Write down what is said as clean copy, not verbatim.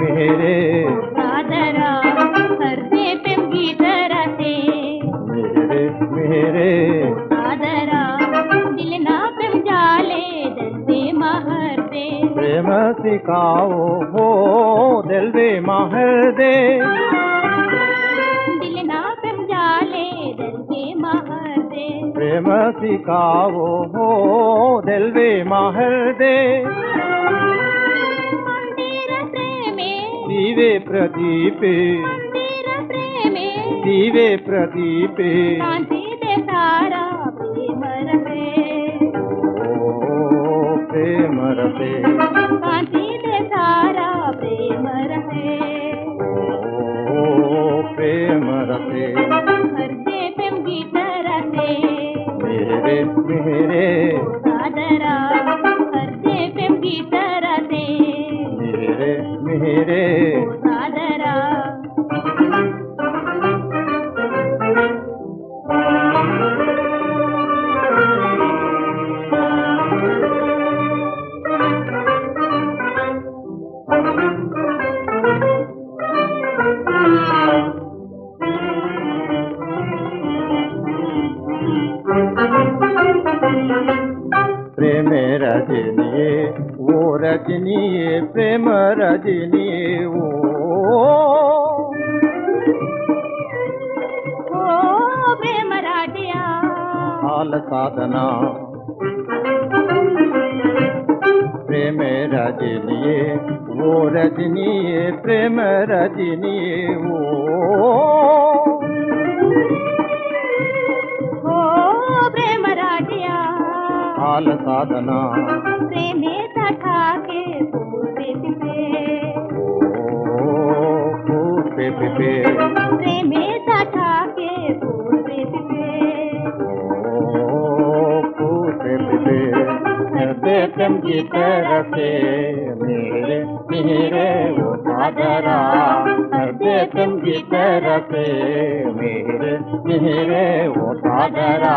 मेरे सादरा हरदे पे गीतराते मेरे सादरा दिल ना पे जाले दे महर दे प्रेम सिखाओ हो दिल दे महर दे दिल ना पे जाले दे महर दे प्रेम सिखाओ हो दिल दे महर दे दिवे प्रदीपे दिवे प्रदीपे कांति दे सारा प्रेम रहे ओ प्रेम रहे कांति दे सारा प्रेम रहे ओ प्रेम रहे हरदे पे गीत रहे मेरे मेरे सादरा हरदे पे गीत रहे मेरे मेरे सादरा प्रेम रजनिए वो रजनिए प्रेम रजनिए ओ प्रेम राजिया हाल साधना प्रेम रजनिए वो रजनिए प्रेम रजनिए ओ प्रेम राजिया हाल साधना प्रेमे तथा के पूरे पिपे पिपे प्रेमे तथा के पूरे पिपे प्रेम की तरह से मेरे मेरे वो सादरा प्रेम की तरह से मेरे मेरे वो सादरा